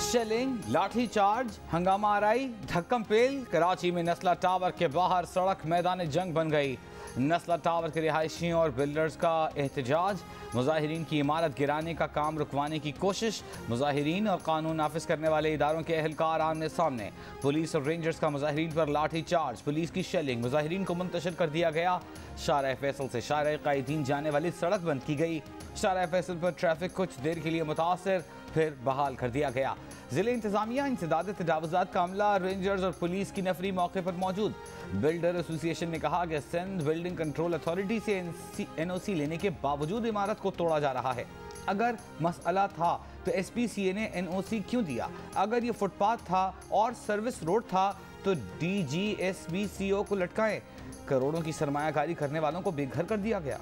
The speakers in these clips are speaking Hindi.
शेलिंग, लाठी चार्ज, हंगामा आराई, धक्कम पेल। कराची में नस्ला टावर के बाहर सड़क मैदान जंग बन गई। नस्ला टावर के रिहायशियों और बिल्डर्स का एहतजाज। मुजाहिरीन की इमारत गिराने का काम रुकवाने की कोशिश। मुजाहिरीन और कानून नाफिज करने वाले इदारों के अहलकार आमने सामने। पुलिस और रेंजर्स का मुजाहिरीन पर लाठी चार्ज, पुलिस की शेलिंग। मुजाहिरीन को मुंतशिर कर दिया गया। शारा फैसल से शारा कायदीन जाने वाली सड़क बंद की गई। शारा फैसल पर ट्रैफिक कुछ देर के लिए मुतासर, फिर बहाल कर दिया गया। जिले इंतजामिया, इंसदाद तजावुजात का अमला, रेंजर्स और पुलिस की नफरी मौके पर मौजूद। बिल्डर एसोसिएशन ने कहा कि सिंध बिल्डिंग कंट्रोल अथॉरिटी से NOC लेने के बावजूद इमारत को तोड़ा जा रहा है। अगर मसला था तो SPCA ने NOC क्यों दिया? अगर ये फुटपाथ था और सर्विस रोड था तो DG SBCO को लटकाएं। करोड़ों की सरमायाकारी करने वालों को बेघर कर दिया गया।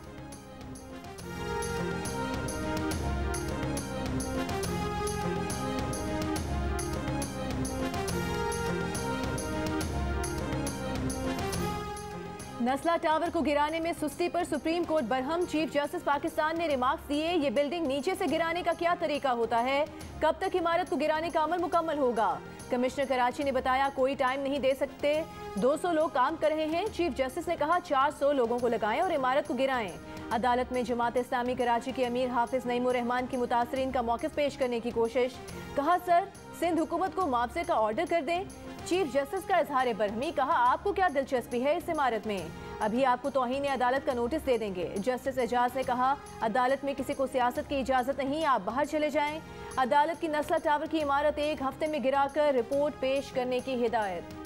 नस्ला टावर को गिराने में सुस्ती पर supreme court Barham. Chief justice Pakistan ने रिमार्क्स दिए, ये बिल्डिंग नीचे से गिराने का क्या तरीका होता है? कब तक इमारत को गिराने का अमल मुकम्मल होगा? कमिश्नर कराची ने बताया कोई टाइम नहीं दे सकते, 200 लोग काम कर रहे हैं। चीफ जस्टिस ने कहा 400 लोगों को लगाएं और इमारत को गिराएं। अदालत में जमात इस्लामी कराची के अमीर हाफिज नईमुर रहमान की मुतासरीन का मौक़िफ़ पेश करने की कोशिश। कहा सर सिंध हुकूमत को मुआवजे का ऑर्डर कर दें। चीफ जस्टिस का इजहार बरहमी। कहा आपको क्या दिलचस्पी है इस इमारत में? अभी आपको तौहीन अदालत का नोटिस दे देंगे। जस्टिस एजाज ने कहा अदालत में किसी को सियासत की इजाज़त नहीं, आप बाहर चले जाएं। अदालत की नस्ला टावर की इमारत 1 हफ्ते में गिराकर रिपोर्ट पेश करने की हिदायत।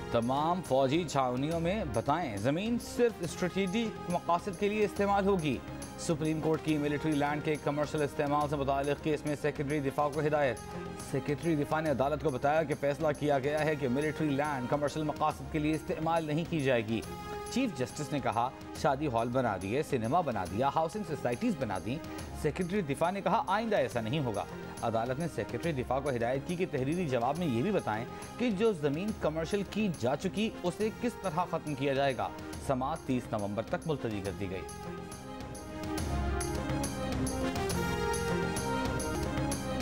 तमाम फौजी छावनियों में बताएं ज़मीन सिर्फ स्ट्रेटेजिक मकासद के लिए इस्तेमाल होगी। सुप्रीम कोर्ट की मिलिट्री लैंड के कमर्शियल इस्तेमाल से मुताल्लिक़ केस में सेक्रेटरी दिफा को हिदायत। सेक्रेटरी दिफा ने अदालत को बताया कि फैसला किया गया है कि मिलिट्री लैंड कमर्शियल मकासद के लिए इस्तेमाल नहीं की जाएगी। चीफ जस्टिस ने कहा शादी हॉल बना दिए, सिनेमा बना दिया, हाउसिंग सोसाइटीज़ बना दी। सेक्रेटरी दिफा ने कहा आइंदा ऐसा नहीं होगा। अदालत ने सेक्रेटरी दिफा को हिदायत की कि तहरीरी जवाब में ये भी बताएं कि जो ज़मीन कमर्शियल की जा चुकी उसे किस तरह ख़त्म किया जाएगा। समाअत 30 नवंबर तक मुलतवी कर दी गई।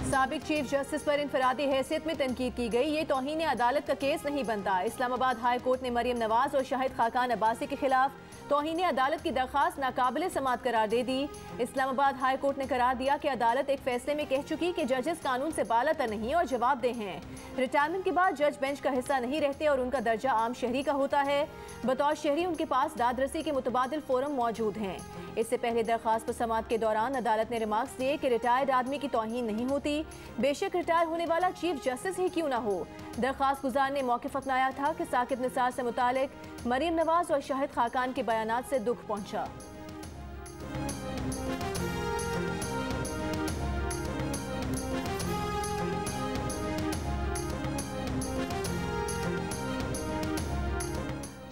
साबिक चीफ जस्टिस पर इनफरादी हैसियत में तनकीद की गई, ये तौहीन अदालत का केस नहीं बनता। इस्लामाबाद हाई कोर्ट ने मरियम नवाज और शाहिद खाकान अब्बासी के खिलाफ तौहीन अदालत की दरख्वास्त नाकाबिले समाअत करार दे दी। इस्लामाबाद हाई कोर्ट ने करार दिया कि अदालत एक फैसले में कह चुकी कि जजेस कानून से बालातर नहीं और जवाबदेह हैं। रिटायरमेंट के बाद जज बेंच का हिस्सा नहीं रहते और उनका दर्जा आम शहरी का होता है। बतौर शहरी उनके पास दादरसी के मुतबादिल फोरम मौजूद हैं। इससे पहले दरख्वास्त पर समाअत के दौरान अदालत ने रिमार्क्स दिए कि रिटायर्ड आदमी की तौहीन नहीं होती, बेशक रिटायर होने वाला चीफ जस्टिस ही क्यों ना हो। दरख्वास्त गुजार ने मौक़िफ़ अपनाया था कि साकिब निसार से मुतालिक मरियम नवाज और शाहिद खाकान के बयानात से दुख पहुंचा।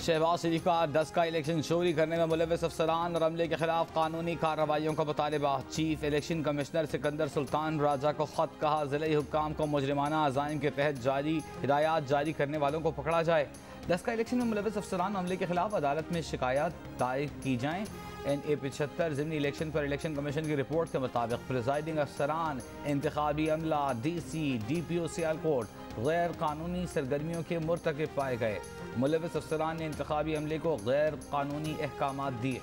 शहबाज शरीफ का 10 का इलेक्शन चोरी करने में मुलव्वस अफसरान और अमले के खिलाफ कानूनी कार्रवाइयों का मुतालबा। Chief election commissioner Sikandar Sultan Raja को खत। कहा ज़िले हुक्काम को मुजरिमाना अज़ाइम के तहत जारी हिदायत जारी करने वालों को पकड़ा जाए। 10 का इलेक्शन में मुलव्वस अफसरान अमले के खिलाफ अदालत में शिकायत दायर की जाएँ। NA 75 ज़िमनी इलेक्शन पर इलेक्शन कमीशन की रिपोर्ट के मुताबिक प्रिजाइडिंग अफसरान, इंतखाबी अमला, DC, DPO सियालकोट गैर कानूनी सरगर्मियों के मुर्तकिब पाए गए। मुलव्वस अफसरान ने इंतखाबी अमले को गैर कानूनी अहकामात दिए।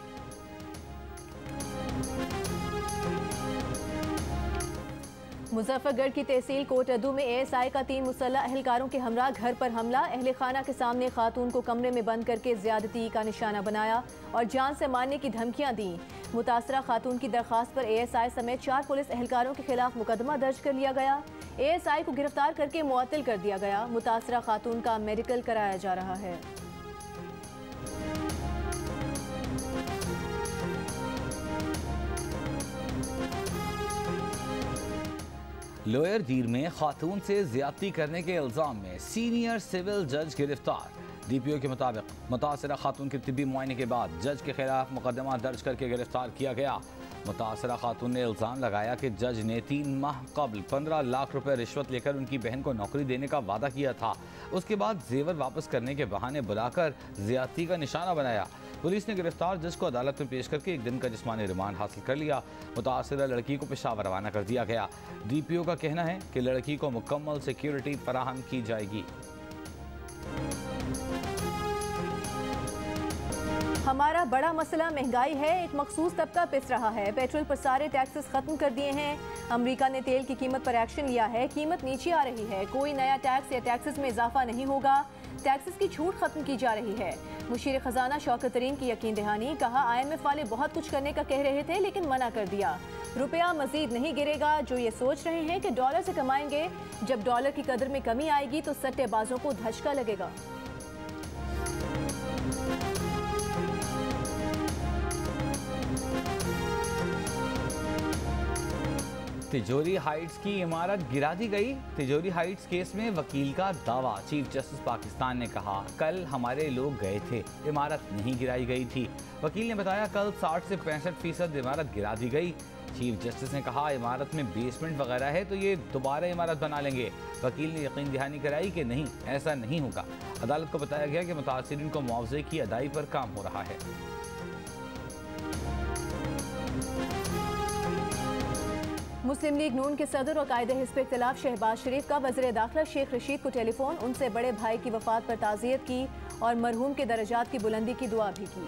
मुजफ्फरगढ़ की तहसील कोटअदू में ASI का 3 मुसल्लह अहलकारों के हमरा घर पर हमला। अहले खाना के सामने खातून को कमरे में बंद करके ज्यादती का निशाना बनाया और जान से मारने की धमकियां दी। मुतासरा खातून की दरख्वास्त पर ASI समेत 4 पुलिस एहलकारों के खिलाफ मुकदमा दर्ज कर लिया गया। ASI को गिरफ्तार करके मुअत्तल कर दिया गया। मुतासरा खातून का मेडिकल कराया जा रहा है। लोअर दीर में खातून से ज्यादती करने के इल्जाम में सीनियर सिविल जज गिरफ्तार। DPO के मुताबिक मुतासरा खातून के तिब्बी मुआयने के बाद जज के खिलाफ मुकदमा दर्ज करके गिरफ्तार किया गया। मुतासरा खातून ने इल्ज़ाम लगाया कि जज ने 3 माह कबल 15 लाख रुपए रिश्वत लेकर उनकी बहन को नौकरी देने का वादा किया था। उसके बाद जेवर वापस करने के बहाने बुलाकर ज्यादती का निशाना बनाया। पुलिस ने गिरफ्तार जज को अदालत में पेश करके 1 दिन का जिस्मानी रिमांड हासिल कर लिया। मुतासरा लड़की को पेशावर रवाना कर दिया गया। DPO का कहना है कि लड़की को मुकम्मल सिक्योरिटी फराहम की जाएगी। हमारा बड़ा मसला महंगाई है। एक मखसूस तबका पिस रहा है। पेट्रोल पर सारे टैक्सेस खत्म कर दिए हैं। अमेरिका ने तेल की कीमत पर एक्शन लिया है। कीमत नीचे आ रही है। कोई नया टैक्स या टैक्सेस में इजाफा नहीं होगा। टैक्सेस की छूट खत्म की जा रही है। मुशीर खजाना शौकत तरीन की यकीन दहानी। कहा IMF वाले बहुत कुछ करने का कह रहे थे लेकिन मना कर दिया। रुपया मजीद नहीं गिरेगा। जो ये सोच रहे हैं कि डॉलर से कमाएंगे, जब डॉलर की कदर में कमी आएगी तो सट्टेबाजों को धचका लगेगा। तिजोरी हाइट्स की इमारत गिरा दी गई। तिजोरी हाइट्स केस में वकील का दावा। चीफ जस्टिस पाकिस्तान ने कहा, कल हमारे लोग गए थे, इमारत नहीं गिराई गई थी। वकील ने बताया, कल 60 से 65% इमारत गिरा दी गई। चीफ जस्टिस ने कहा, इमारत में बेसमेंट वगैरह है तो ये दोबारा इमारत बना लेंगे। वकील ने यकीन दहानी कराई कि नहीं, ऐसा नहीं होगा। अदालत को बताया गया कि मुतासिरीन को मुआवजे की अदाई पर काम हो रहा है। मुस्लिम लीग नून के सदर और कायदे हिज़्ब इख्तिलाफ शहबाज शरीफ का वज़ीर दाखिला शेख रशीद को टेलीफोन, उनसे बड़े भाई की वफात पर ताज़ियत की और मरहूम के दर्जात की बुलंदी की दुआ भी की।